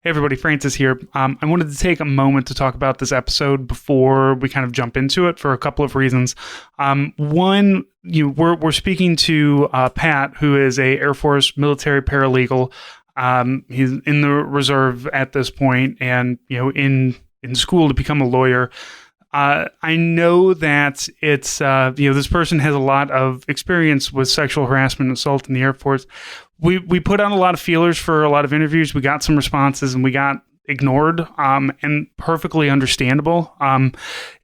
Hey everybody, Francis here. I wanted to take a moment to talk about this episode before we kind of jump into it for a couple of reasons. One, we're speaking to Pat, who is a Air Force military paralegal. He's in the reserve at this point, and in school to become a lawyer. I know that it's this person has a lot of experience with sexual harassment and assault in the Air Force. We put out a lot of feelers for a lot of interviews. We got some responses, and we got ignored, and perfectly understandable.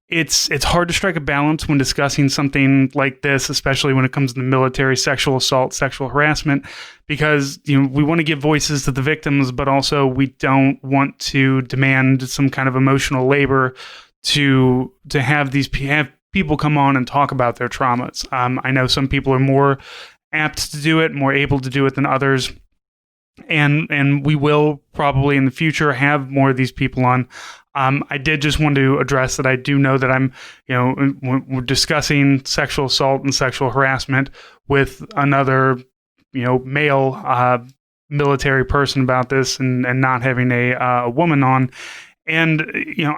It's hard to strike a balance when discussing something like this, especially when it comes to the military, sexual assault, sexual harassment, because we want to give voices to the victims, but also we don't want to demand some kind of emotional labor to have people come on and talk about their traumas. I know some people are more apt to do it, more able to do it than others. And we will probably in the future have more of these people on. I did just want to address that I do know that I'm, we're discussing sexual assault and sexual harassment with another, male military person about this and not having a woman on. And,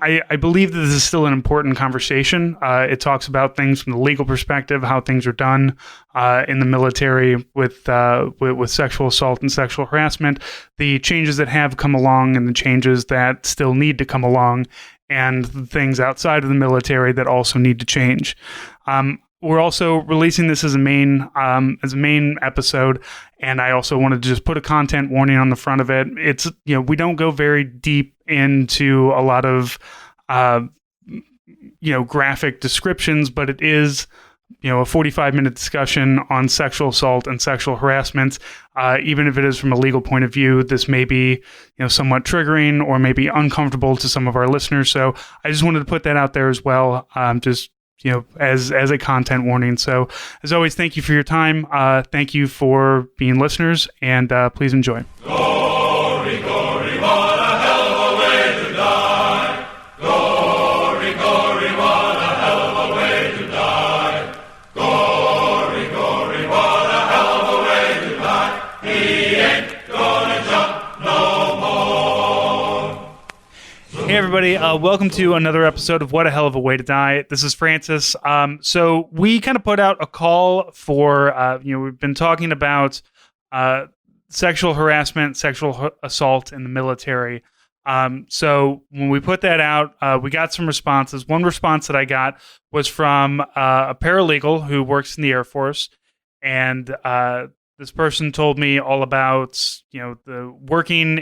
I believe that this is still an important conversation. It talks about things from the legal perspective, how things are done in the military with sexual assault and sexual harassment, the changes that have come along and the changes that still need to come along, and the things outside of the military that also need to change. We're also releasing this as a main episode, and I also wanted to just put a content warning on the front of it. It's we don't go very deep into a lot of graphic descriptions, but it is a 45-minute discussion on sexual assault and sexual harassment. Even if it is from a legal point of view, this may be somewhat triggering or maybe uncomfortable to some of our listeners. So I just wanted to put that out there as well. As a content warning. So as always, thank you for your time. Thank you for being listeners, and please enjoy. Glory, glory, what a hell of a way to die. Glory, glory, what a hell of a way to die. Glory, glory, what a hell of a way to die. He ain't gonna jump no more. Hey everybody, welcome to another episode of What a Hell of a Way to Die. This is Francis. So we kind of put out a call for, we've been talking about sexual harassment, sexual assault in the military. So when we put that out, we got some responses. One response that I got was from a paralegal who works in the Air Force, and this person told me all about, the working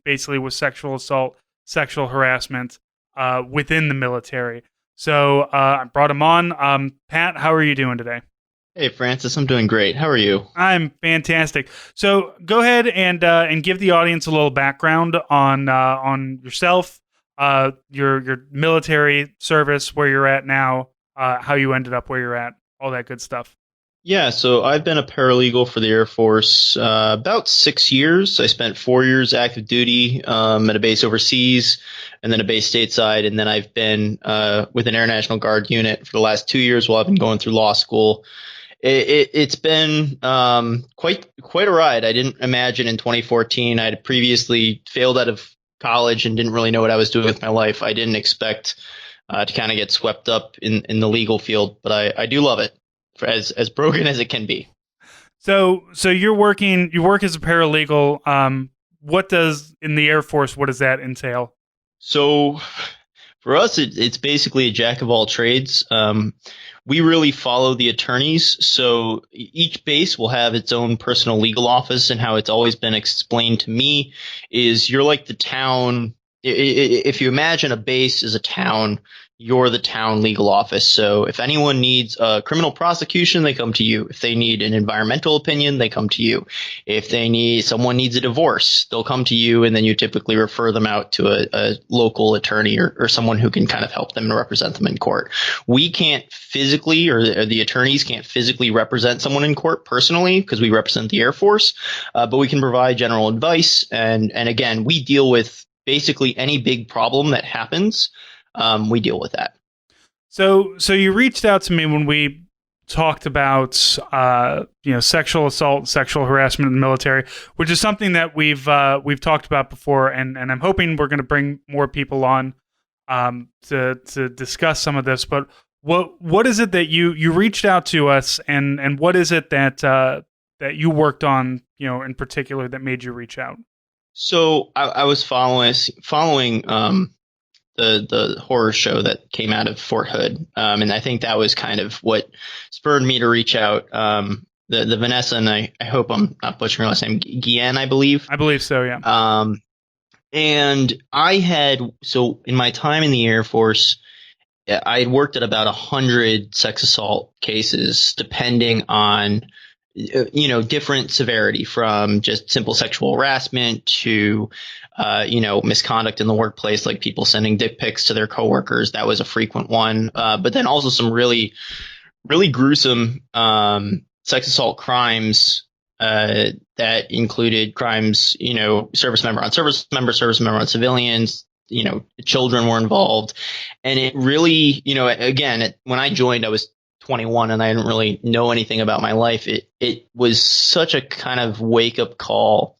basically with sexual assault, sexual harassment within the military. So I brought him on. Pat, how are you doing today? Hey, Francis, I'm doing great. How are you? I'm fantastic. So go ahead and give the audience a little background on yourself, your military service, where you're at now, how you ended up where you're at, all that good stuff. Yeah, so I've been a paralegal for the Air Force about 6 years. I spent 4 years active duty at a base overseas and then a base stateside. And then I've been with an Air National Guard unit for the last 2 years while I've been going through law school. It's been quite a ride. I didn't imagine in 2014. I had previously failed out of college and didn't really know what I was doing with my life. I didn't expect to kind of get swept up in the legal field, but I do love it. As broken as it can be. So you work as a paralegal. What does in the Air Force? What does that entail? So for us, it's basically a jack of all trades. We really follow the attorneys. So each base will have its own personal legal office, and how it's always been explained to me is you're like the town. If you imagine a base as a town, you're the town legal office. So if anyone needs a criminal prosecution, they come to you. If they need an environmental opinion, they come to you. If someone needs a divorce, they'll come to you, and then you typically refer them out to a local attorney or someone who can kind of help them and represent them in court. We can't physically, or the attorneys can't physically represent someone in court personally because we represent the Air Force, but we can provide general advice. And again, we deal with basically any big problem that happens. We deal with that. So you reached out to me when we talked about sexual assault, sexual harassment in the military, which is something that we've talked about before, and I'm hoping we're going to bring more people on to discuss some of this. But what is it that you reached out to us, and what is it that you worked on, in particular, that made you reach out? So I was following the horror show that came out of Fort Hood, and I think that was kind of what spurred me to reach out. The Vanessa, and I hope I'm not butchering her last name, Guillen, I believe. I believe so, yeah. And so in my time in the Air Force, I had worked at about 100 sex assault cases, depending on different severity, from just simple sexual harassment to misconduct in the workplace, like people sending dick pics to their coworkers. That was a frequent one. But then also some really, really gruesome sex assault crimes that included crimes, service member on civilians. Children were involved, and it really, again, when I joined, I was 21 and I didn't really know anything about my life. It was such a kind of wake up call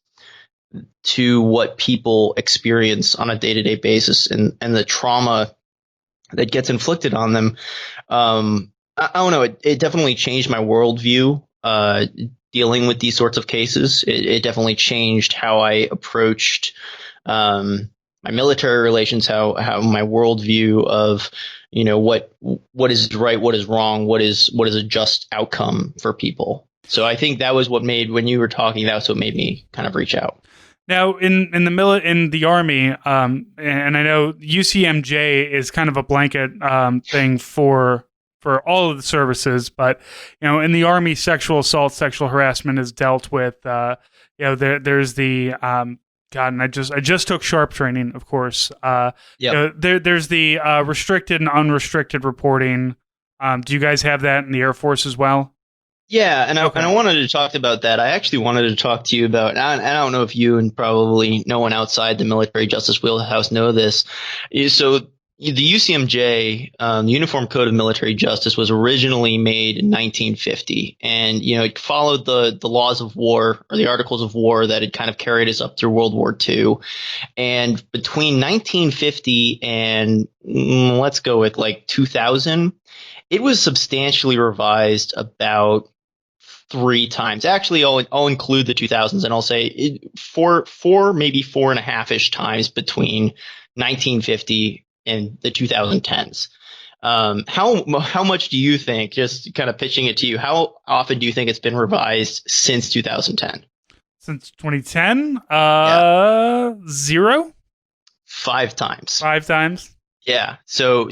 to what people experience on a day-to-day basis, and the trauma that gets inflicted on them. I don't know. It definitely changed my worldview, dealing with these sorts of cases. It definitely changed how I approached, my military relations, how my worldview of, what is right, what is wrong, what is a just outcome for people. So I think that was what made, when you were talking, that's what made me kind of reach out. Now, in the Army, and I know UCMJ is kind of a blanket thing for all of the services, but in the Army, sexual assault, sexual harassment is dealt with. There's the God, and I just took sharp training, of course. There's the restricted and unrestricted reporting. Do you guys have that in the Air Force as well? Yeah, and I wanted to talk about that. I actually wanted to talk to you about, and I don't know if you and probably no one outside the military justice wheelhouse know this. So the UCMJ, the Uniform Code of Military Justice, was originally made in 1950, and it followed the laws of war, or the Articles of War, that had kind of carried us up through World War II. And between 1950 and let's go with like 2000, it was substantially revised about 3 times. Actually, I'll include the 2000s, and I'll say four, maybe 4.5-ish times between 1950 and the 2010s. How much do you think, just kind of pitching it to you, how often do you think it's been revised since 2010? Since 2010? 0? 5 times. 5 times? Yeah. So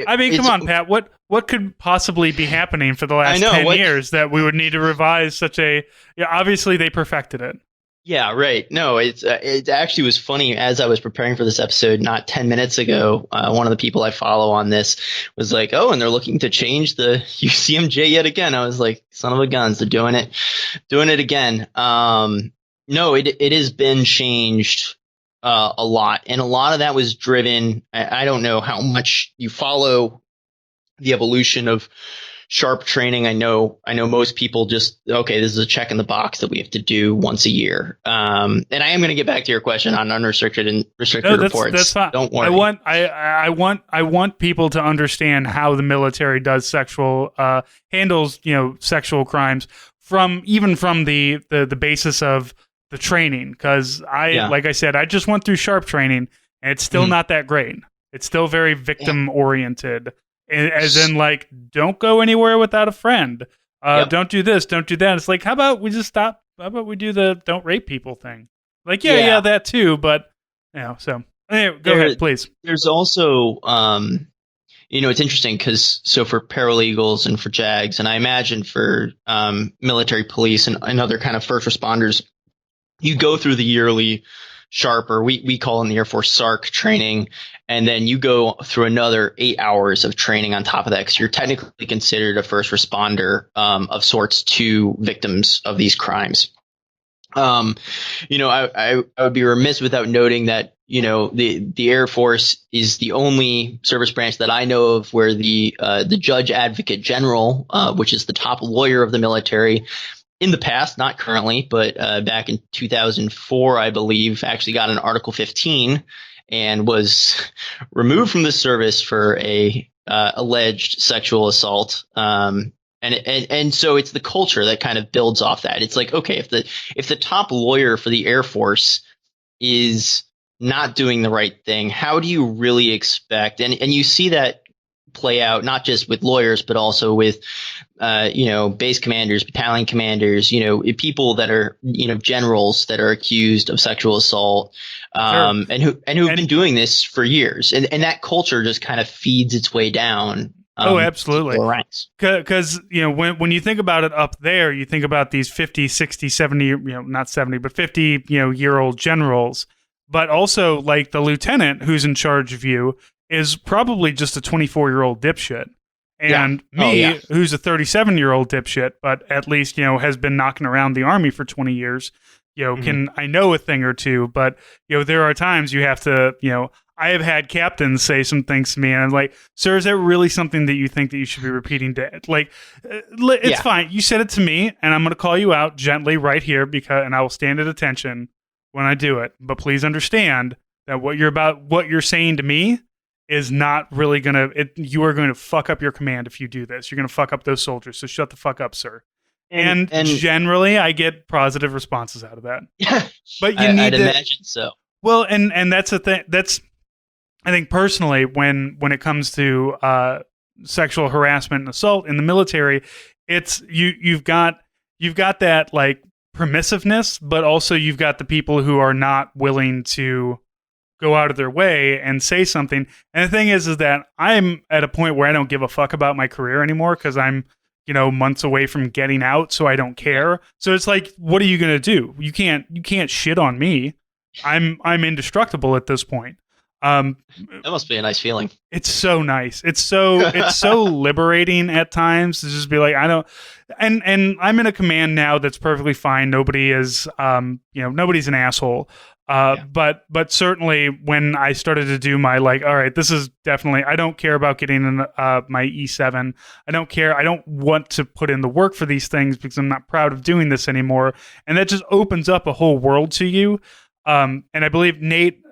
I mean, come on, Pat. What could possibly be happening for the last 10 years that we would need to revise such a? Yeah, obviously they perfected it. Yeah, right. No, it actually was funny as I was preparing for this episode. Not 10 minutes ago, one of the people I follow on this was like, "Oh, and they're looking to change the UCMJ yet again." I was like, "Son of a guns, they're doing it again." No, it has been changed a lot, and a lot of that was driven. I don't know how much you follow the evolution of sharp training. I know most people just, okay, this is a check in the box that we have to do once a year. And I am going to get back to your question on unrestricted and restricted reports. That's fine. Don't worry. I want people to understand how the military does handles sexual crimes from the basis of the training, because like I said, I just went through sharp training and it's still not that great. It's still very victim oriented. As in, like, don't go anywhere without a friend. Don't do this, don't do that. It's like, how about we just stop? How about we do the don't rape people thing? Like, yeah, that too. But so anyway, go ahead, please. There's also, it's interesting because for paralegals and for JAGs, and I imagine for military police and other kind of first responders, you go through the yearly SHARP, or we call in the Air Force SARC training, and then you go through another 8 hours of training on top of that, because you're technically considered a first responder of sorts to victims of these crimes. Um, I would be remiss without noting that, the Air Force is the only service branch that I know of where the Judge Advocate General, which is the top lawyer of the military in the past, not currently, but back in 2004, I believe, actually got an Article 15 and was removed from the service for a alleged sexual assault. And so it's the culture that kind of builds off that. It's like, okay, if the top lawyer for the Air Force is not doing the right thing, how do you really expect? And you see that play out not just with lawyers, but also with base commanders, battalion commanders, people that are generals that are accused of sexual assault, and who've been doing this for years, and that culture just kind of feeds its way down. Oh, absolutely. Because, when you think about it up there, you think about these 50, 60, 70, not 70, but 50, year old generals. But also, like, the lieutenant who's in charge of you is probably just a 24-year-old dipshit. And me, who's a 37-year-old dipshit, but at least, has been knocking around the Army for 20 years, I know a thing or two. But, there are times you have to, I have had captains say some things to me, and I'm like, sir, is that really something that you think that you should be repeating to? Like, it's fine. You said it to me, and I'm going to call you out gently right here, and I will stand at attention when I do it. But please understand that what you're saying to me is not really you are going to fuck up your command if you do this. You're going to fuck up those soldiers. So shut the fuck up, sir. And generally, I get positive responses out of that. But I'd imagine so. Well, and that's the thing. I think personally, when it comes to sexual harassment and assault in the military, it's you've got that like permissiveness, but also you've got the people who are not willing to go out of their way and say something. And the thing is that I'm at a point where I don't give a fuck about my career anymore because I'm months away from getting out, so I don't care. So it's like, what are you gonna do? You can't shit on me. I'm indestructible at this point. That must be a nice feeling. It's so nice. It's so liberating at times to just be like, I don't, and I'm in a command now that's perfectly fine. Nobody is, nobody's an asshole. But certainly when I started to do my, like, all right, this is definitely, I don't care about getting in my E7. I don't care. I don't want to put in the work for these things because I'm not proud of doing this anymore. And that just opens up a whole world to you. And I believe Nate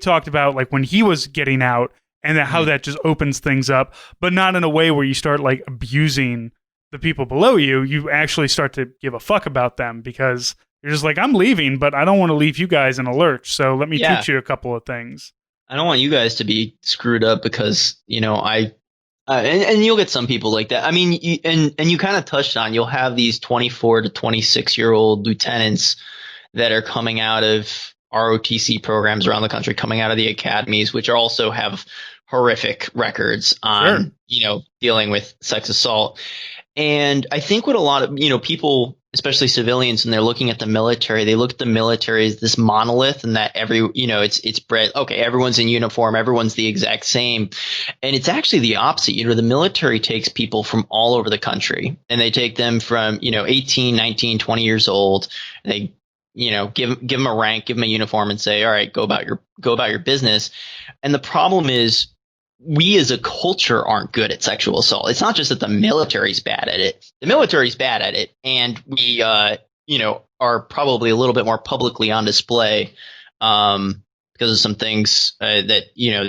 talked about like when he was getting out and how that just opens things up, but not in a way where you start like abusing the people below you. You actually start to give a fuck about them because you're just like, I'm leaving, but I don't want to leave you guys in a lurch. So let me teach you a couple of things. I don't want you guys to be screwed up because, and you'll get some people like that. I mean, you kind of touched on, you'll have these 24 to 26-year-old lieutenants that are coming out of ROTC programs around the country, coming out of the academies, which also have horrific records on, dealing with sex assault. And I think what a lot of, people, especially civilians, when they're looking at the military, they look at the military as this monolith and that it's bred. Okay, everyone's in uniform. Everyone's the exact same. And it's actually the opposite. The military takes people from all over the country and they take them from, 18, 19, 20 years old. They give them a rank, give them a uniform and say, all right, go about your business. And the problem is we as a culture aren't good at sexual assault. It's not just that the military's bad at it. The military's bad at it. And we, are probably a little bit more publicly on display, because of some things that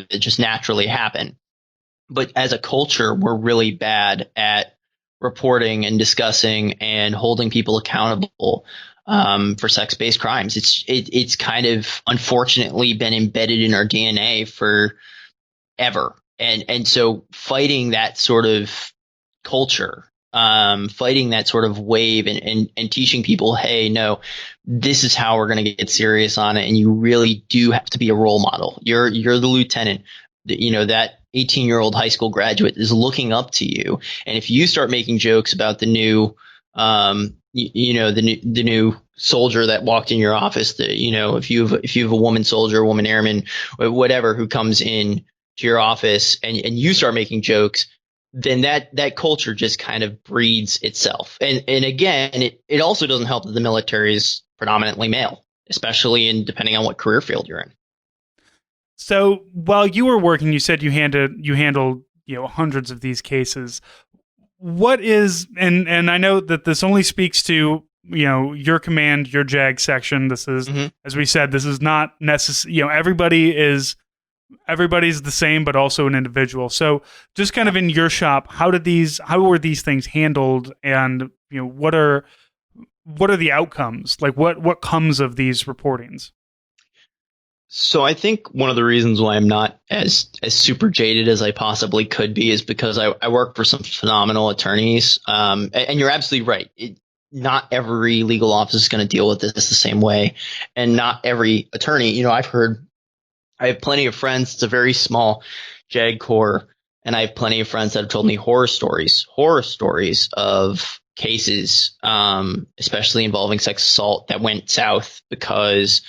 just naturally happen. But as a culture, we're really bad at reporting and discussing and holding people accountable for sex-based crimes. It's kind of unfortunately been embedded in our DNA forever. And so fighting that sort of culture, fighting that sort of wave and teaching people, hey, no, this is how we're going to get serious on it. And you really do have to be a role model. You're the lieutenant. That 18-year-old high school graduate is looking up to you. And if you start making jokes about the new the new soldier that walked in your office, if you have a woman soldier, a woman airman, whatever, who comes in to your office and you start making jokes, then that culture just kind of breeds itself. And again, it also doesn't help that the military is predominantly male, especially in depending on what career field you're in. So while you were working, you said you handled hundreds of these cases. What is and I know that this only speaks to your command, your JAG section. This is, as we said, this is not necessary. Everybody's the same, but also an individual. So just kind of in your shop, how were these things handled, and what are the outcomes? Like what comes of these reportings? So I think one of the reasons why I'm not as super jaded as I possibly could be is because I work for some phenomenal attorneys. And you're absolutely right. Not every legal office is going to deal with this the same way, and not every attorney. I have plenty of friends. It's a very small JAG corps, and I have plenty of friends that have told me horror stories of cases, especially involving sex assault, that went south because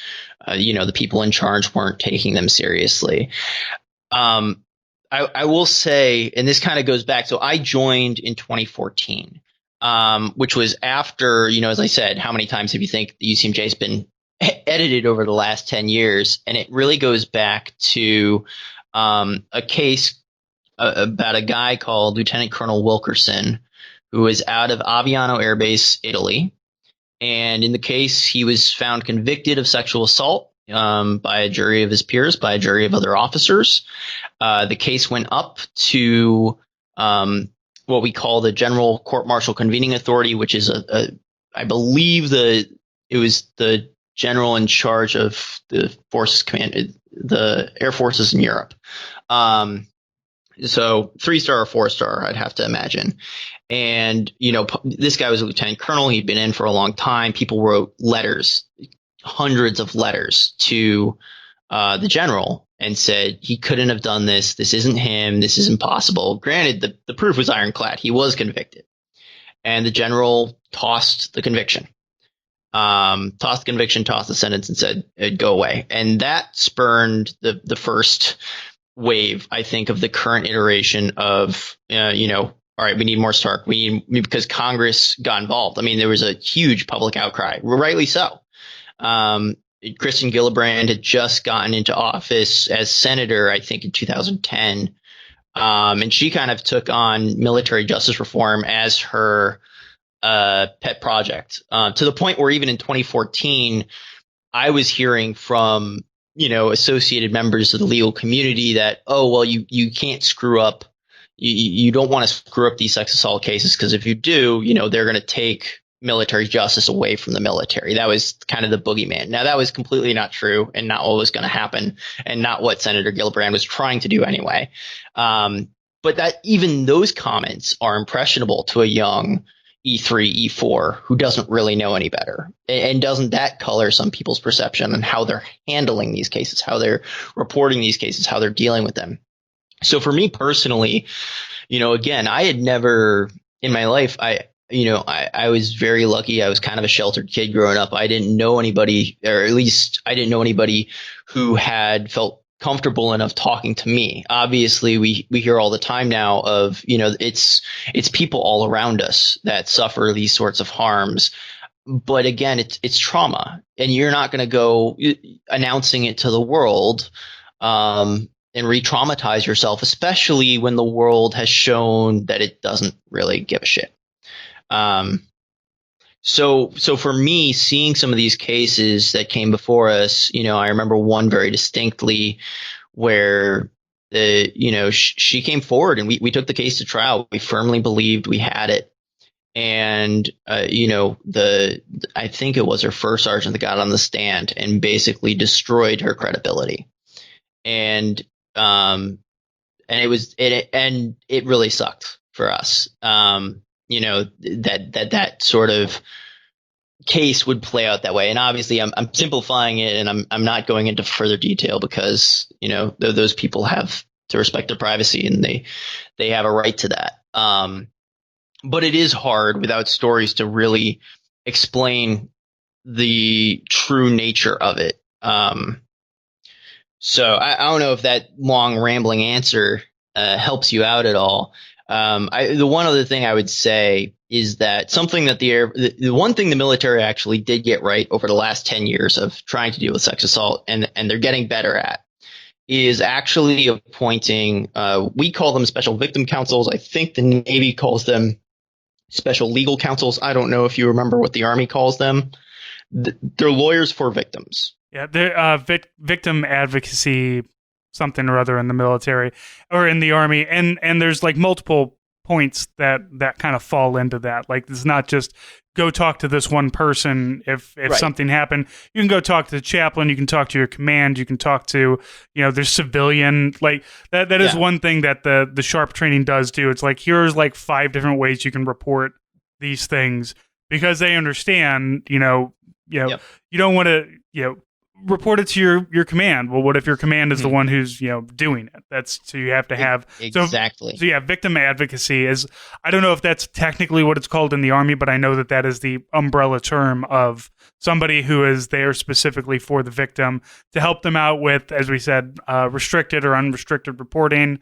the people in charge weren't taking them seriously. I will say, and this kind of goes back, so I joined in 2014, which was after, as I said, how many times have you think the UCMJ has been edited over the last 10 years? And it really goes back to a case about a guy called Lieutenant Colonel Wilkerson, who was out of Aviano Air Base, Italy. And in the case, he was found convicted of sexual assault by a jury of his peers, by a jury of other officers. The case went up to what we call the General Court-Martial Convening Authority, which is I believe it was the general in charge of the forces command, the air forces in Europe. So 3-star or 4-star, I'd have to imagine. And, this guy was a lieutenant colonel. He'd been in for a long time. People wrote letters, hundreds of letters to the general, and said he couldn't have done this. This isn't him. This is impossible. Granted, the proof was ironclad. He was convicted. And the general tossed the conviction. Tossed the sentence, and said it'd go away. And that spurned the first wave, I think, of the current iteration of, all right, we need more Stark. Because Congress got involved. I mean, there was a huge public outcry, rightly so. Kristen Gillibrand had just gotten into office as senator, I think, in 2010. And she kind of took on military justice reform as her pet project, to the point where even in 2014, I was hearing from associated members of the legal community that, oh, well, you can't screw up. You don't want to screw up these sex assault cases, because if you do, they're going to take military justice away from the military. That was kind of the boogeyman. Now, that was completely not true, and not what was going to happen, and not what Senator Gillibrand was trying to do anyway. But that even those comments are impressionable to a young E3, E4 who doesn't really know any better. And doesn't that color some people's perception on how they're handling these cases, how they're reporting these cases, how they're dealing with them? So for me personally, again, I had never in my life, I was very lucky. I was kind of a sheltered kid growing up. I didn't know anybody, or at least I didn't know anybody who had felt comfortable enough talking to me. Obviously, we hear all the time now of, it's people all around us that suffer these sorts of harms. But again, it's trauma, and you're not going to go announcing it to the world and re-traumatize yourself, especially when the world has shown that it doesn't really give a shit. So for me, seeing some of these cases that came before us, I remember one very distinctly where she came forward, and we took the case to trial. We firmly believed we had it. And, I think it was her first sergeant that got on the stand and basically destroyed her credibility. And it really sucked for us. That sort of case would play out that way. And obviously I'm simplifying it, and I'm not going into further detail because, those people have to respect their privacy, and they have a right to that. But it is hard without stories to really explain the true nature of it. So I don't know if that long rambling answer helps you out at all. The one other thing I would say is that something that the one thing the military actually did get right over the last 10 years of trying to deal with sex assault, and they're getting better at, is actually appointing, we call them special victim counsels. I think the Navy calls them special legal counsels. I don't know if you remember what the Army calls them. They're lawyers for victims. Yeah, they're victim advocacy, something or other in the military or in the Army, and there's like multiple points that kind of fall into that. Like, it's not just go talk to this one person if Right. something happened. You can go talk to the chaplain, you can talk to your command, you can talk to, there's civilian, like that is Yeah. one thing that the sharp training does do. It's like, here's like 5 different ways you can report these things, because they understand, Yep. you don't want to, report it to your command. Well, what if your command is the one who's, doing it? That's, so you have to have Exactly. So yeah, victim advocacy is, I don't know if that's technically what it's called in the Army, but I know that is the umbrella term of somebody who is there specifically for the victim to help them out with, as we said, restricted or unrestricted reporting.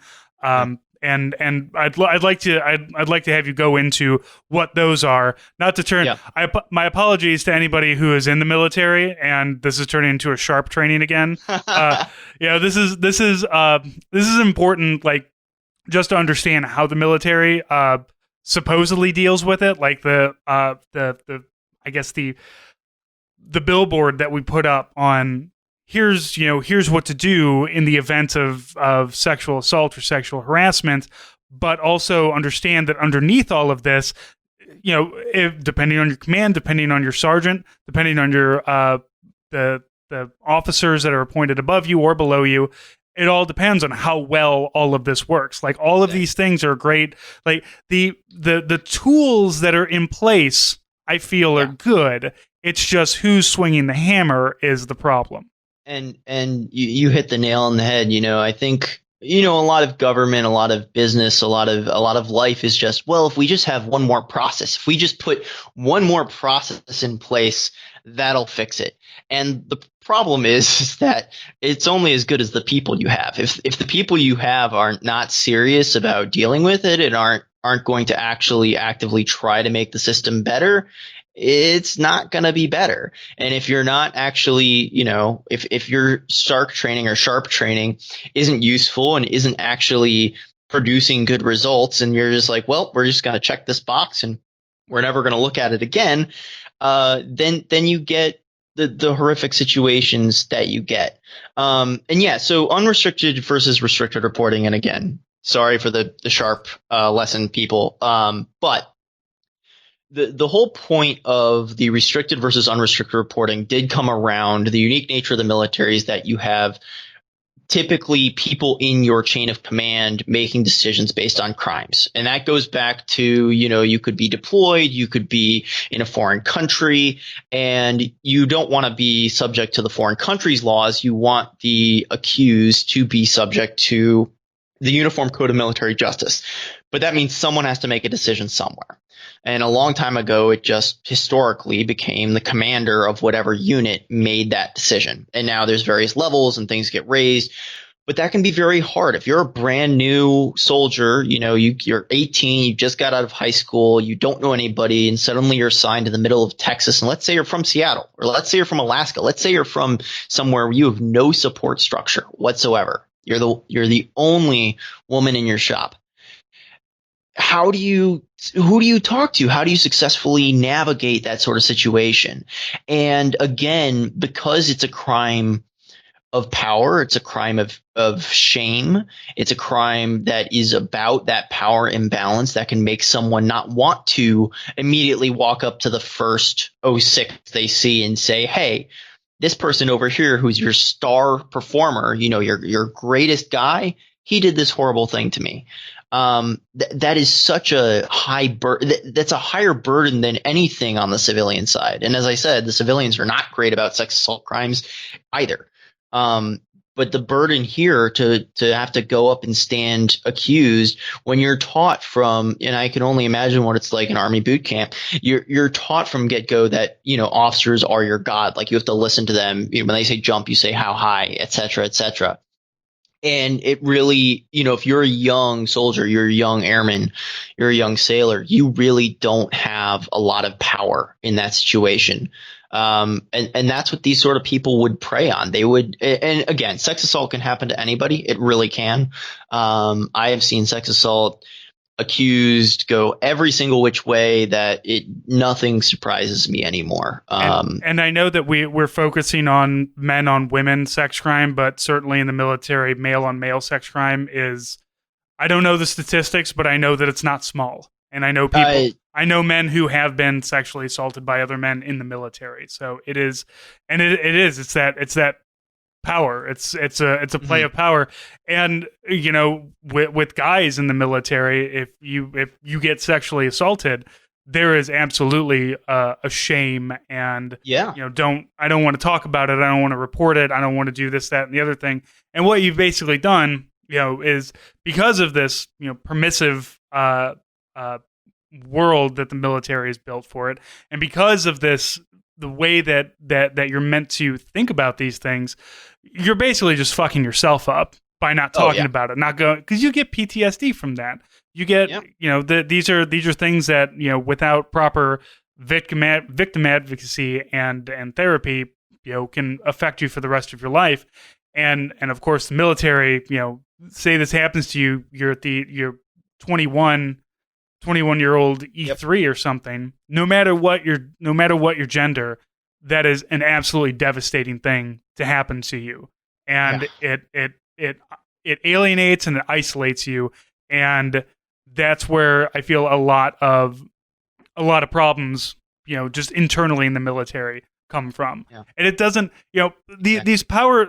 And I'd like to have you go into what those are. Not to turn. Yeah. My apologies to anybody who is in the military, and this is turning into a sharp training again. This is important. Like, just to understand how the military supposedly deals with it. Like the I guess the billboard that we put up on. Here's what to do in the event of sexual assault or sexual harassment, but also understand that underneath all of this, if, depending on your command, depending on your sergeant, depending on your the officers that are appointed above you or below you, it all depends on how well all of this works. Like, all of these things are great. Like the tools that are in place, I feel are good. It's just who's swinging the hammer is the problem. And you hit the nail on the head. I think, a lot of government, a lot of business, a lot of life is just, well, if we just have one more process, if we just put one more process in place, that'll fix it. And the problem is that it's only as good as the people you have. If the people you have are not serious about dealing with it and aren't going to actually actively try to make the system better, it's not going to be better. And if you're not actually, if your SARC training or sharp training isn't useful and isn't actually producing good results, and you're just like, well, we're just going to check this box and we're never going to look at it again, then you get the horrific situations that you get. So unrestricted versus restricted reporting. And again, sorry for the sharp lesson, people. But the whole point of the restricted versus unrestricted reporting did come around. The unique nature of the military is that you have typically people in your chain of command making decisions based on crimes. And that goes back to, you could be deployed, you could be in a foreign country, and you don't want to be subject to the foreign country's laws. You want the accused to be subject to the Uniform Code of Military Justice. But that means someone has to make a decision somewhere. And a long time ago, it just historically became the commander of whatever unit made that decision. And now there's various levels and things get raised. But that can be very hard. If you're a brand new soldier, you're 18, you just got out of high school, you don't know anybody, and suddenly you're assigned to the middle of Texas. And let's say you're from Seattle, or let's say you're from Alaska. Let's say you're from somewhere where you have no support structure whatsoever. You're the only woman in your shop. Who do you talk to? How do you successfully navigate that sort of situation? And again, because it's a crime of power, it's a crime of shame, it's a crime that is about that power imbalance that can make someone not want to immediately walk up to the first 06 they see and say, hey, this person over here who's your star performer, your greatest guy, he did this horrible thing to me. That is such a high burden. That's a higher burden than anything on the civilian side. And as I said, the civilians are not great about sex assault crimes either. But the burden here to have to go up and stand accused when you're taught from, and I can only imagine what it's like in Army boot camp, you're taught from get-go that, officers are your God. Like, you have to listen to them. When they say jump, you say how high, et cetera, et cetera. And it really, if you're a young soldier, you're a young airman, you're a young sailor, you really don't have a lot of power in that situation. And that's what these sort of people would prey on. They would, and again, sex assault can happen to anybody. It really can. I have seen sex assault accused go every single which way that nothing surprises me anymore. And I know that we're focusing on men on women sex crime, but certainly in the military, male on male sex crime is, I don't know the statistics, but I know that it's not small. And I know I know men who have been sexually assaulted by other men in the military. So it is, and it's that power. It's a play of power. And with guys in the military, if you get sexually assaulted, there is absolutely a shame, and I don't want to talk about it. I don't want to report it. I don't want to do this, that, and the other thing. And what you've basically done, is because of this, permissive world that the military is built for it, and because of this, the way that you're meant to think about these things, you're basically just fucking yourself up by not talking about it, not going, because you get PTSD from that. You get, these are things that, without proper victim advocacy and therapy, can affect you for the rest of your life. And of course, the military, say this happens to you, you're 21-year-old E3 or something. No matter what your gender, that is an absolutely devastating thing to happen to you, and it alienates and it isolates you, and that's where I feel a lot of problems, just internally in the military come from. And it doesn't, these power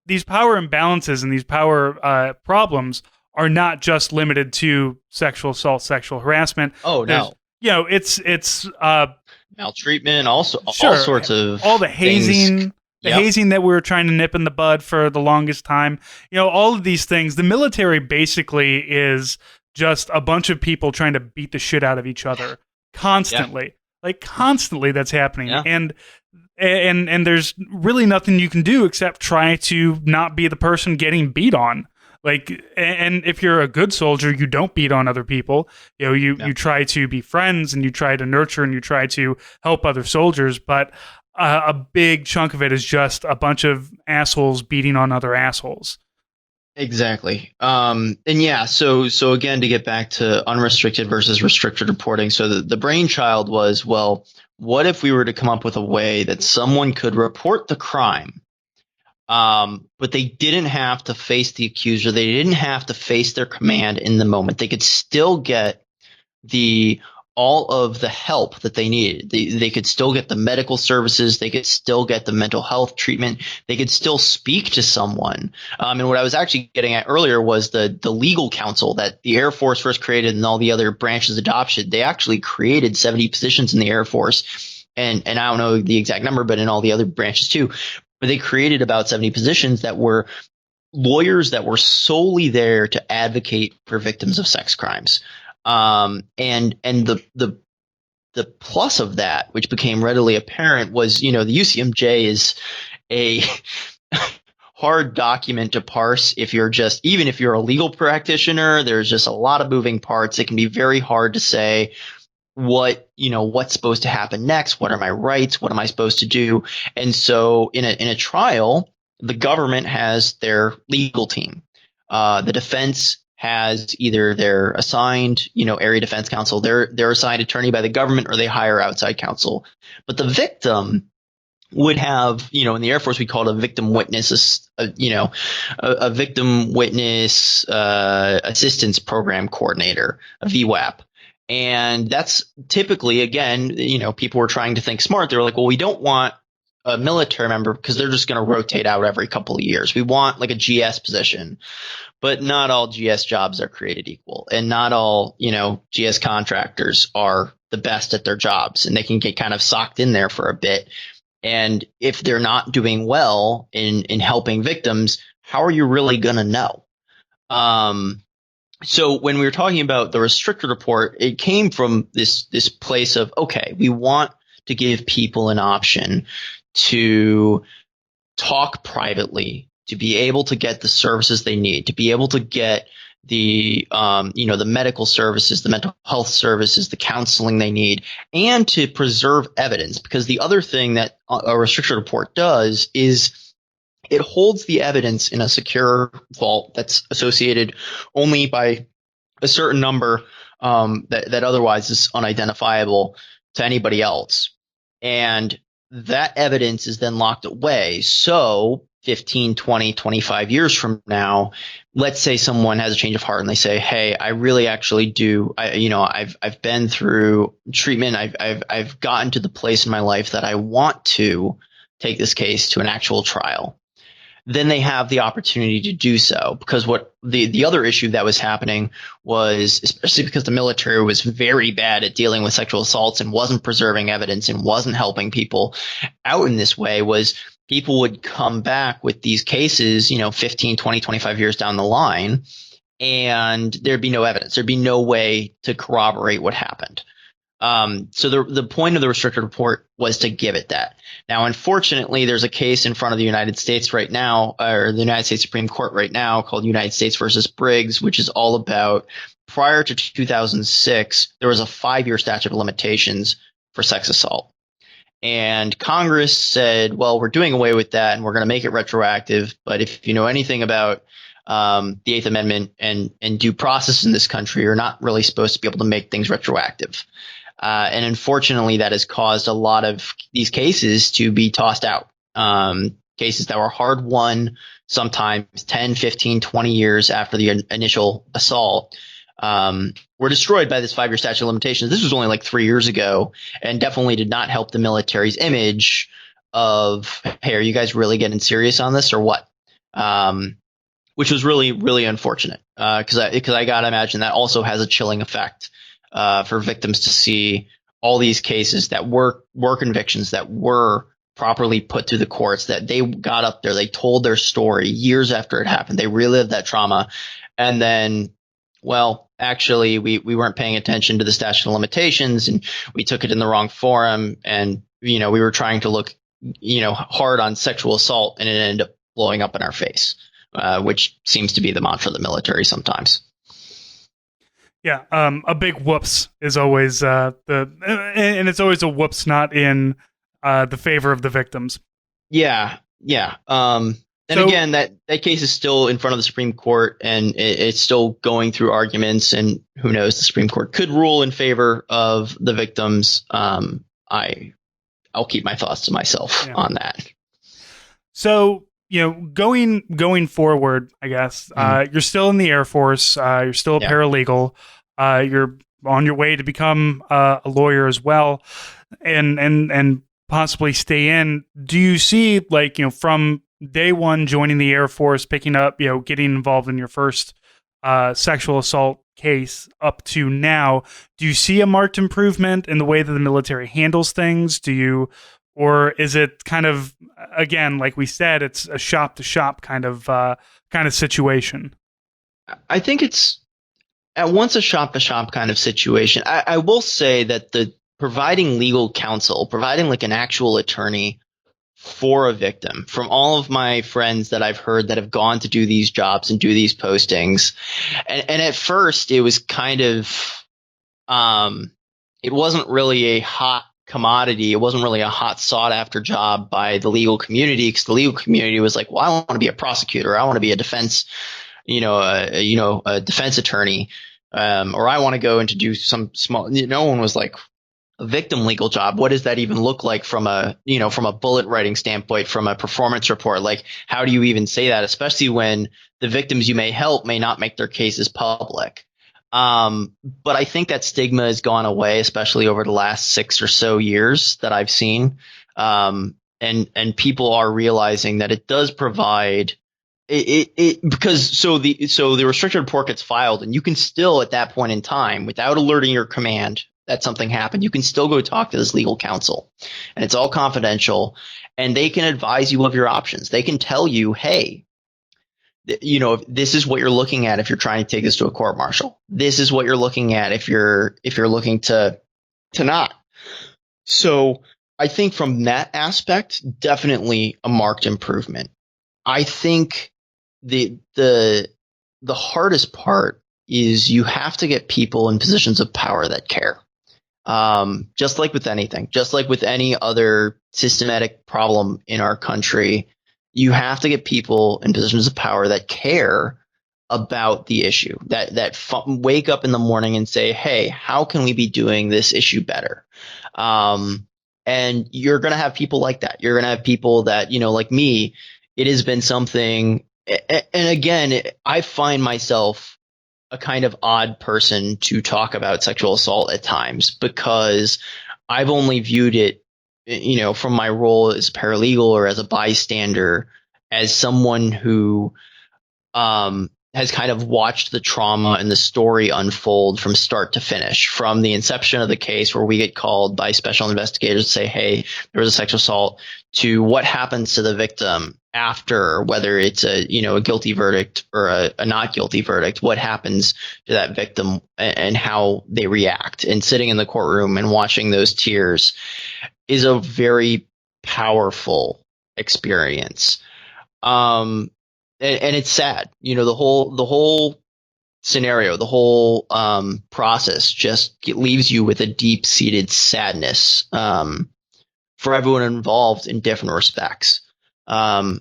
imbalances and these power problems are not just limited to sexual assault, sexual harassment. Oh, no. It's maltreatment, also all sorts of all the hazing, hazing that we were trying to nip in the bud for the longest time. All of these things. The military basically is just a bunch of people trying to beat the shit out of each other constantly. Like constantly, that's happening. And there's really nothing you can do except try to not be the person getting beat on. Like, and if you're a good soldier, you don't beat on other people. You try to be friends, and you try to nurture, and you try to help other soldiers. But a big chunk of it is just a bunch of assholes beating on other assholes. Exactly. So again, to get back to unrestricted versus restricted reporting. So the brainchild was, well, what if we were to come up with a way that someone could report the crime, but they didn't have to face the accuser. They didn't have to face their command in the moment. They could still get all of the help that they needed. They could still get the medical services. They could still get the mental health treatment. They could still speak to someone. And what I was actually getting at earlier was the legal counsel that the Air Force first created and all the other branches adopted. They actually created 70 positions in the Air Force. And I don't know the exact number, but in all the other branches too. But they created about 70 positions that were lawyers that were solely there to advocate for victims of sex crimes. And the plus of that, which became readily apparent, was, the UCMJ is a hard document to parse. Even if you're a legal practitioner, there's just a lot of moving parts. It can be very hard to say what's supposed to happen next. What are my rights? What am I supposed to do? And so in a trial, the government has their legal team. The defense has either their assigned, area defense counsel, their assigned attorney by the government, or they hire outside counsel. But the victim would have, in the Air Force, we call it a victim witness, a victim witness assistance program coordinator, a VWAP. And that's typically, again, people were trying to think smart. They were like, well, we don't want a military member because they're just going to rotate out every couple of years. We want like a GS position. But not all GS jobs are created equal, and not all, GS contractors are the best at their jobs, and they can get kind of socked in there for a bit. And if they're not doing well in helping victims, how are you really going to know? So when we were talking about the restricted report, it came from this place of, okay, we want to give people an option to talk privately to be able to get the services they need, to be able to get the the medical services, the mental health services, the counseling they need, and to preserve evidence. Because the other thing that a restricted report does is it holds the evidence in a secure vault that's associated only by a certain number that otherwise is unidentifiable to anybody else. And that evidence is then locked away. So 15, 20, 25 years from now, let's say someone has a change of heart and they say, hey, I really actually do. I've been through treatment. I've gotten to the place in my life that I want to take this case to an actual trial. Then they have the opportunity to do so, because what the other issue that was happening was, especially because the military was very bad at dealing with sexual assaults and wasn't preserving evidence and wasn't helping people out in this way, was people would come back with these cases, 15, 20, 25 years down the line, and there'd be no evidence. There'd be no way to corroborate what happened. So the point of the restricted report was to give it that. Now, unfortunately, there's a case in front of the United States right now, or the United States Supreme Court right now, called United States versus Briggs, which is all about, prior to 2006, there was a 5-year statute of limitations for sex assault. And Congress said, well, we're doing away with that and we're going to make it retroactive. But if you know anything about the Eighth Amendment and due process in this country, you're not really supposed to be able to make things retroactive. And unfortunately, that has caused a lot of these cases to be tossed out. Cases that were hard won, sometimes 10, 15, 20 years after the initial assault, were destroyed by this 5-year statute of limitations. This was only like 3 years ago, and definitely did not help the military's image of, hey, are you guys really getting serious on this or what? Which was really, really unfortunate, because I got to imagine that also has a chilling effect for victims to see all these cases that were convictions that were properly put through the courts, that they got up there, they told their story years after it happened, they relived that trauma, and then, well, actually, we weren't paying attention to the statute of limitations, and we took it in the wrong forum, and we were trying to look hard on sexual assault, and it ended up blowing up in our face. Which seems to be the mantra of the military sometimes. Yeah, a big whoops is always and it's always a whoops not in the favor of the victims. Yeah. And again, that case is still in front of the Supreme Court, and it's still going through arguments. And who knows, the Supreme Court could rule in favor of the victims. I'll keep my thoughts to myself on that. So, going forward, I guess, you're still in the Air Force, you're still a paralegal, you're on your way to become a lawyer as well, and possibly stay in. Do you see, from day one, joining the Air Force, picking up, getting involved in your first sexual assault case up to now, do you see a marked improvement in the way that the military handles things? Or is it kind of, again, like we said, it's a shop to shop kind of situation? I think it's at once a shop to shop kind of situation. I will say that the providing legal counsel, providing like an actual attorney for a victim, from all of my friends that I've heard that have gone to do these jobs and do these postings, and at first it was kind of, it wasn't really a hot commodity. It wasn't really a hot sought after job by the legal community, because the legal community was like, well, I want to be a prosecutor. I want to be a defense, a defense attorney. Or I want to go and to do some small, no one was like, a victim legal job. What does that even look like from a bullet writing standpoint, from a performance report? Like, how do you even say that, especially when the victims you may help may not make their cases public? But I think that stigma has gone away, especially over the last 6 or so years that I've seen. And people are realizing that it does provide because the restricted report gets filed, and you can still at that point in time, without alerting your command that something happened, you can still go talk to this legal counsel, and it's all confidential, and they can advise you of your options. They can tell you, hey, this is what you're looking at if you're trying to take this to a court martial. This is what you're looking at if you're looking to not. So I think from that aspect, definitely a marked improvement. I think the hardest part is you have to get people in positions of power that care. Just like with anything, just like with any other systematic problem in our country, you have to get people in positions of power that care about the issue, that wake up in the morning and say, hey, how can we be doing this issue better? And you're going to have people like that. You're going to have people that, like me, it has been something. And again, I find myself a kind of odd person to talk about sexual assault at times, because I've only viewed it, from my role as paralegal or as a bystander, as someone who has kind of watched the trauma and the story unfold from start to finish, from the inception of the case where we get called by special investigators to say, hey, there was a sexual assault, to what happens to the victim after, whether it's a guilty verdict or a not guilty verdict, what happens to that victim and how they react. And sitting in the courtroom and watching those tears is a very powerful experience. And it's sad, the whole scenario, the whole process just leaves you with a deep-seated sadness for everyone involved in different respects. I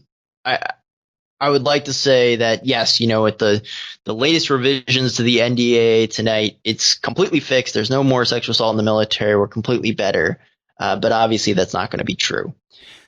would like to say that yes, at the latest revisions to the NDA tonight, it's completely fixed. There's no more sexual assault in the military. We're completely better, but obviously that's not going to be true.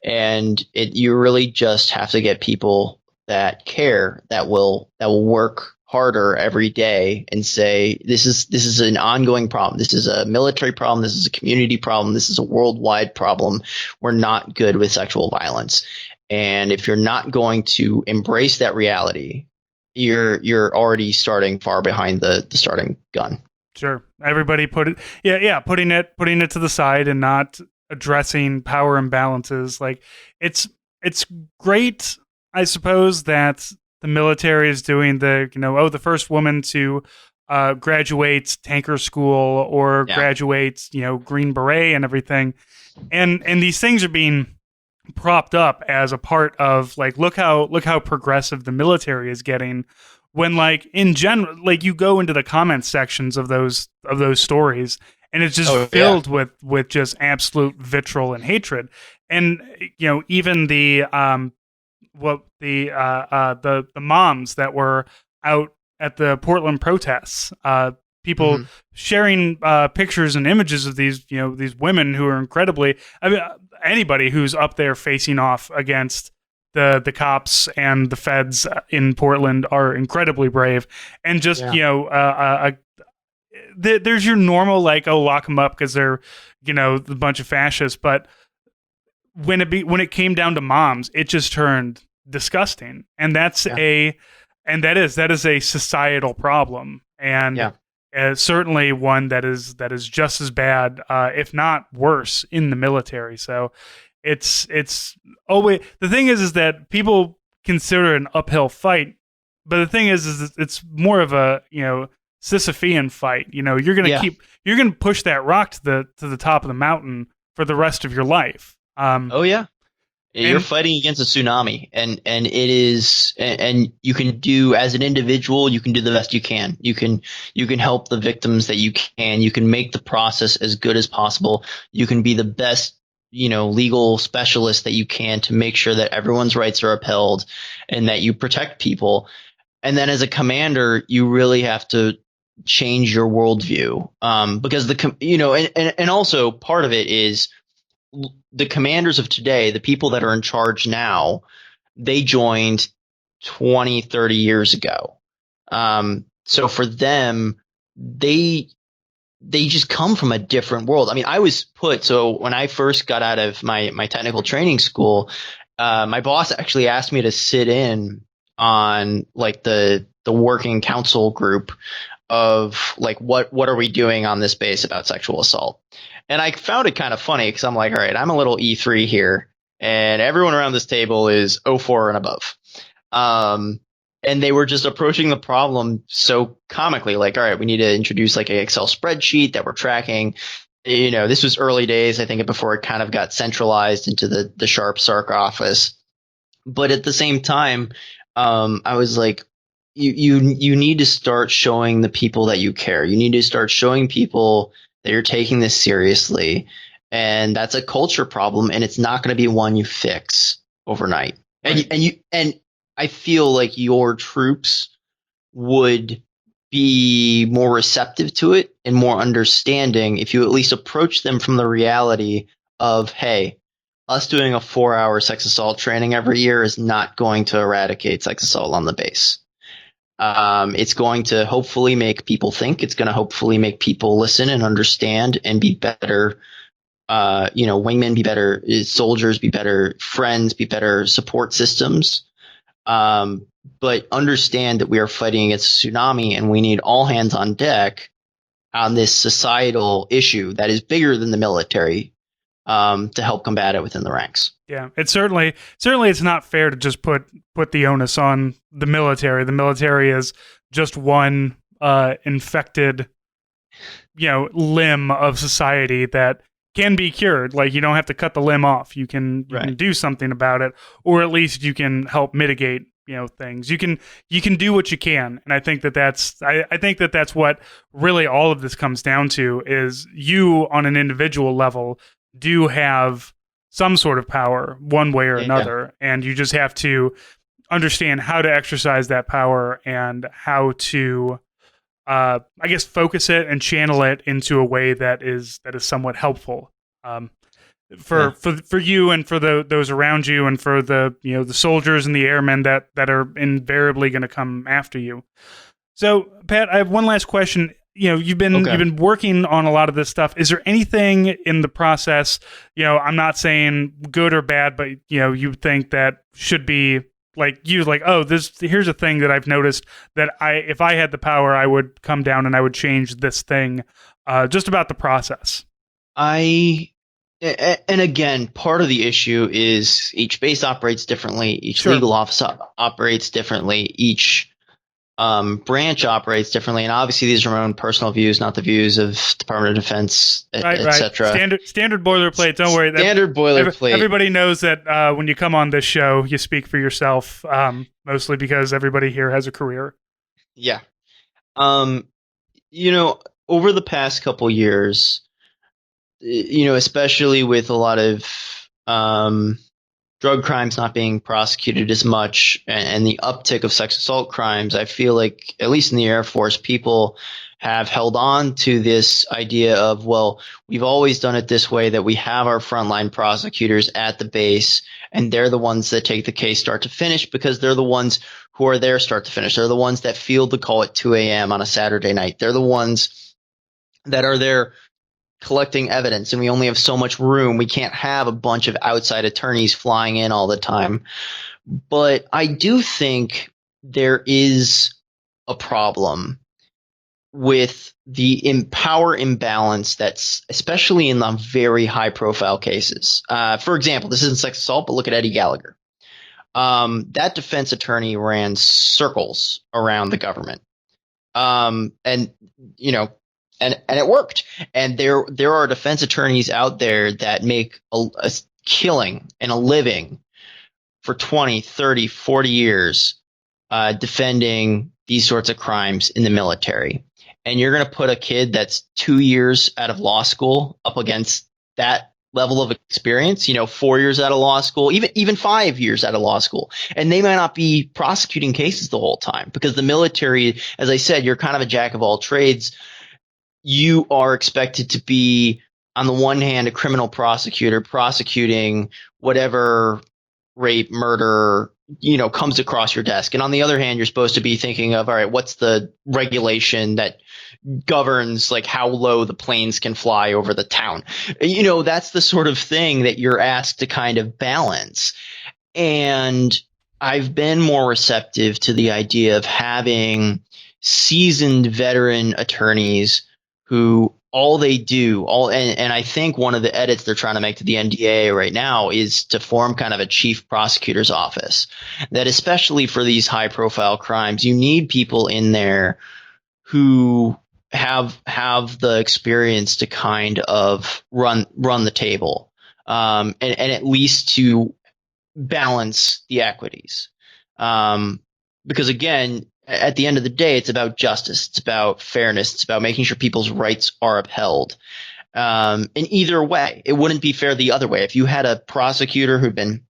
And you really just have to get people that care, that will work harder every day and say, this is an ongoing problem. This is a military problem. This is a community problem. This is a worldwide problem. We're not good with sexual violence. And if you're not going to embrace that reality, you're already starting far behind the starting gun. Sure. Everybody putting it to the side and not addressing power imbalances. Like it's great, I suppose, that the military is doing the first woman to graduate tanker school or graduate, Green Beret and everything. And these things are being propped up as a part of, like, look how progressive the military is getting, when, like, in general, like, you go into the comment sections of those stories and it's just filled with just absolute vitriol and hatred. And, even the moms that were out at the Portland protests, people sharing pictures and images of these women who are incredibly, anybody who's up there facing off against the cops and the feds in Portland are incredibly brave. And just, there's your normal, like, oh, lock them up because they're, a bunch of fascists. But when it came down to moms, it just turned disgusting. And that is a societal problem. And certainly one that is just as bad, if not worse, in the military. So it's always, the thing is that people consider it an uphill fight, but the thing is it's more of a Sisyphean fight. You're gonna push that rock to the top of the mountain for the rest of your life. You're fighting against a tsunami, and it is, and you can do, as an individual, you can do the best you can. You can help the victims that you can. You can make the process as good as possible. You can be the best, legal specialist that you can to make sure that everyone's rights are upheld and that you protect people. And then as a commander, you really have to change your worldview, because and also part of it is the commanders of today, the people that are in charge now, they joined 20, 30 years ago. So for them, they just come from a different world. I mean, so when I first got out of my technical training school, my boss actually asked me to sit in on, like, the working council group of, like, what are we doing on this base about sexual assault. And I found it kind of funny because I'm like, all right, I'm a little E3 here, and everyone around this table is 04 and above. And they were just approaching the problem so comically, like, all right, we need to introduce, like, an Excel spreadsheet that we're tracking. This was early days, I think, before it kind of got centralized into the Sharp Sark office. But at the same time, I was like, you need to start showing the people that you care. You need to start showing people that you're taking this seriously, and that's a culture problem, and it's not going to be one you fix overnight. Right. And I feel like your troops would be more receptive to it and more understanding if you at least approach them from the reality of, hey, us doing a 4-hour sex assault training every year is not going to eradicate sex assault on the base. It's going to hopefully make people think. It's going to hopefully make people listen and understand and be better. Wingmen be better, soldiers be better, friends be better support systems. But understand that we are fighting against a tsunami and we need all hands on deck on this societal issue that is bigger than the military to help combat it within the ranks. Yeah, it's certainly it's not fair to just put the onus on the military. The military is just one infected, limb of society that can be cured. Like, you don't have to cut the limb off. You can do something about it, or at least you can help mitigate things. You can do what you can, and I think that's what really all of this comes down to, is you on an individual level do have some sort of power one way or another, and you just have to understand how to exercise that power and how to focus it and channel it into a way that is somewhat helpful for you and for those around you, and for the the soldiers and the airmen that are invariably going to come after you. So, Pat, I have one last question. You've been working on a lot of this stuff. Is there anything in the process, I'm not saying good or bad, but you think that should be here's a thing that I've noticed that if I had the power, I would come down and I would change this thing, just about the process. And again, part of the issue is each base operates differently. Each legal office operates differently. Each branch operates differently, and obviously these are my own personal views, not the views of Department of Defense, etc. Standard boilerplate. Don't worry. Standard boilerplate. Everybody knows that when you come on this show, you speak for yourself, mostly because everybody here has a career. Yeah. Over the past couple years, especially with a lot of drug crimes not being prosecuted as much, and the uptick of sex assault crimes, I feel like, at least in the Air Force, people have held on to this idea of, well, we've always done it this way, that we have our frontline prosecutors at the base, and they're the ones that take the case start to finish, because they're the ones who are there start to finish. They're the ones that field the call at 2 a.m. on a Saturday night. They're the ones that are there collecting evidence, and we only have so much room. We can't have a bunch of outside attorneys flying in all the time. But I do think there is a problem with the power imbalance that's especially in the very high profile cases. For example, this isn't sex assault, but look at Eddie Gallagher. That defense attorney ran circles around the government. And it worked. And there are defense attorneys out there that make a killing and a living for 20, 30, 40 years defending these sorts of crimes in the military. And you're going to put a kid that's 2 years out of law school up against that level of experience, 4 years out of law school, even 5 years out of law school. And they might not be prosecuting cases the whole time, because the military, as I said, you're kind of a jack of all trades. You are expected to be, on the one hand, a criminal prosecutor prosecuting whatever rape, murder, comes across your desk. And on the other hand, you're supposed to be thinking of, all right, what's the regulation that governs like how low the planes can fly over the town? That's the sort of thing that you're asked to kind of balance. And I've been more receptive to the idea of having seasoned veteran attorneys who all they do, and I think one of the edits they're trying to make to the NDA right now is to form kind of a chief prosecutor's office, that especially for these high profile crimes, you need people in there who have the experience to kind of run the table, and at least to balance the equities. Because again, at the end of the day, it's about justice. It's about fairness. It's about making sure people's rights are upheld. In either way, it wouldn't be fair the other way. If you had a prosecutor who'd been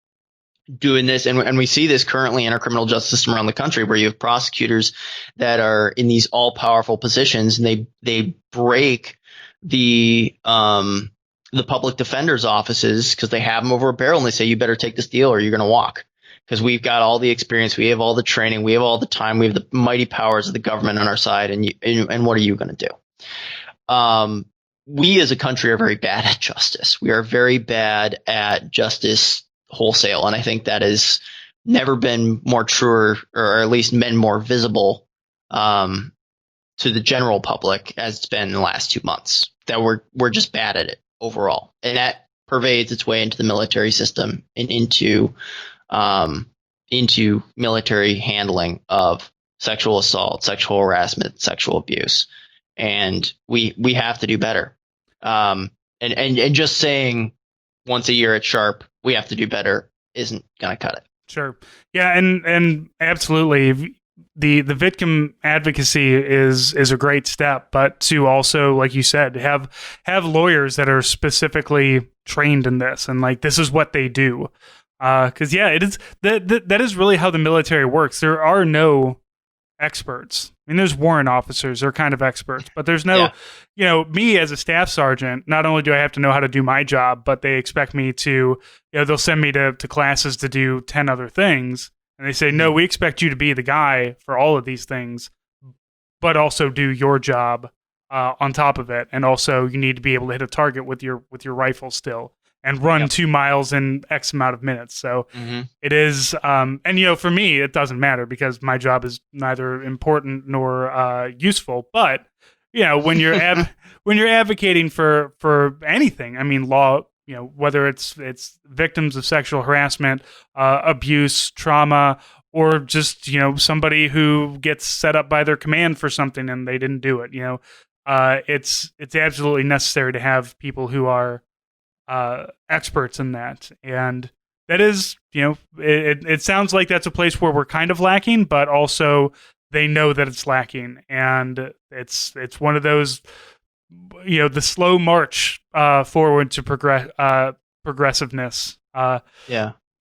doing this, and we see this currently in our criminal justice system around the country, where you have prosecutors that are in these all-powerful positions, and they break the public defender's offices because they have them over a barrel, and they say, you better take this deal or you're going to walk, because we've got all the experience, we have all the training, we have all the time, we have the mighty powers of the government on our side, and what are you going to do? We as a country are very bad at justice. We are very bad at justice wholesale, and I think that has never been more true, or at least been more visible to the general public as it's been in the last 2 months. That we're just bad at it overall, and that pervades its way into the military system and into military handling of sexual assault, sexual harassment, sexual abuse, and we have to do better. And just saying once a year at Sharp, we have to do better, isn't going to cut it. Sure. Yeah. And absolutely. The victim advocacy is a great step, but to also, like you said, have lawyers that are specifically trained in this, and like, this is what they do. Cause yeah, it is that is really how the military works. There are no experts. I mean, there's warrant officers, they're kind of experts, but there's no, me as a staff sergeant, not only do I have to know how to do my job, but they expect me to, they'll send me to classes to do 10 other things. And they say, no, we expect you to be the guy for all of these things, but also do your job on top of it. And also you need to be able to hit a target with your rifle still, and run 2 miles in X amount of minutes. So it is, and for me, it doesn't matter because my job is neither important nor useful. But when you're when you're advocating for anything, I mean, law, whether it's victims of sexual harassment, abuse, trauma, or just somebody who gets set up by their command for something and they didn't do it. It's absolutely necessary to have people who are experts in that, and that is, it sounds like that's a place where we're kind of lacking, but also they know that it's lacking, and it's one of those, the slow march forward to progressiveness.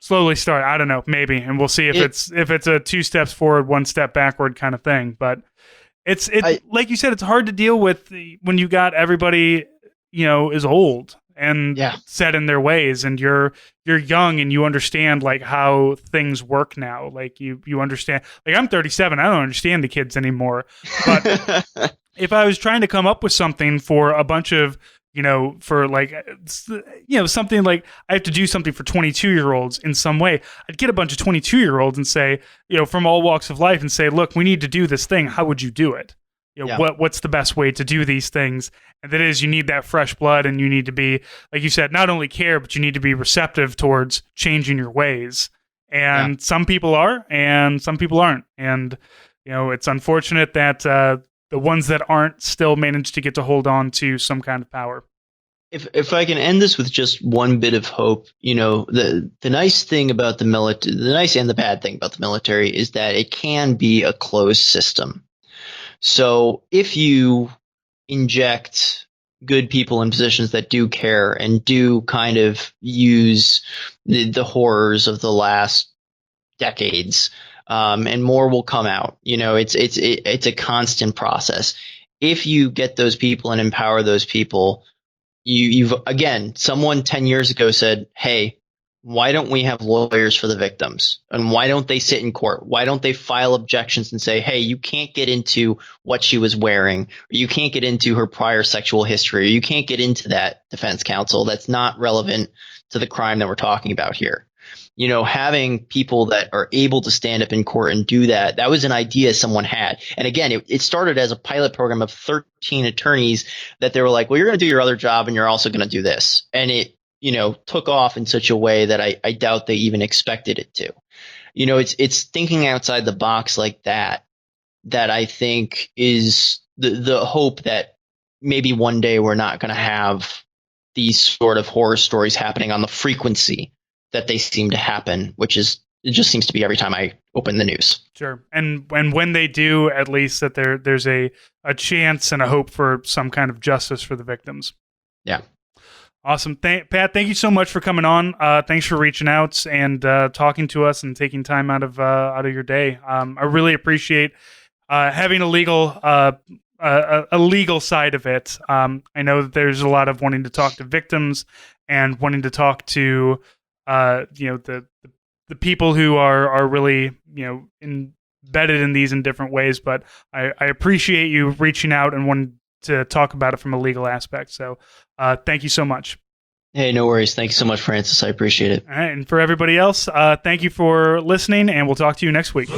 Slowly start. I don't know, maybe, and we'll see if it's a 2 steps forward, 1 step backward kind of thing. But it's like you said, it's hard to deal with when you got everybody is old and set in their ways, and you're young and you understand like how things work now. Like you understand, like I'm 37, I don't understand the kids anymore. But if I was trying to come up with something for a bunch of, for like, something like I have to do something for 22-year-olds in some way, I'd get a bunch of 22-year-olds and say, from all walks of life, and say, look, we need to do this thing. How would you do it? What's the best way to do these things? And that is, you need that fresh blood, and you need to be, like you said, not only care, but you need to be receptive towards changing your ways. And some people are, and some people aren't. And, it's unfortunate that the ones that aren't still manage to get to hold on to some kind of power. If I can end this with just one bit of hope, the nice thing about the military, the nice and the bad thing about the military is that it can be a closed system. So if you inject good people in positions that do care and do kind of use the horrors of the last decades, and more will come out. It's a constant process. If you get those people and empower those people, you've again, someone 10 years ago said, hey, why don't we have lawyers for the victims? And why don't they sit in court? Why don't they file objections and say, hey, you can't get into what she was wearing, or you can't get into her prior sexual history, or you can't get into that, defense counsel. That's not relevant to the crime that we're talking about here. Having people that are able to stand up in court and do that, that was an idea someone had. And again, it started as a pilot program of 13 attorneys that they were like, well, you're going to do your other job and you're also going to do this. And it, took off in such a way that I doubt they even expected it to. It's thinking outside the box like that I think is the hope that maybe one day we're not going to have these sort of horror stories happening on the frequency that they seem to happen, it just seems to be every time I open the news. Sure. And when they do, at least that there's a chance and a hope for some kind of justice for the victims. Yeah. Awesome. Pat, thank you so much for coming on. Thanks for reaching out and talking to us and taking time out of your day. I really appreciate having a legal side of it. I know that there's a lot of wanting to talk to victims and wanting to talk to the people who are really embedded in these in different ways. But I appreciate you reaching out and wanting to talk about it from a legal aspect. So thank you so much. Hey, no worries. Thank you so much, Francis. I appreciate it. All right. And for everybody else, thank you for listening, and we'll talk to you next week.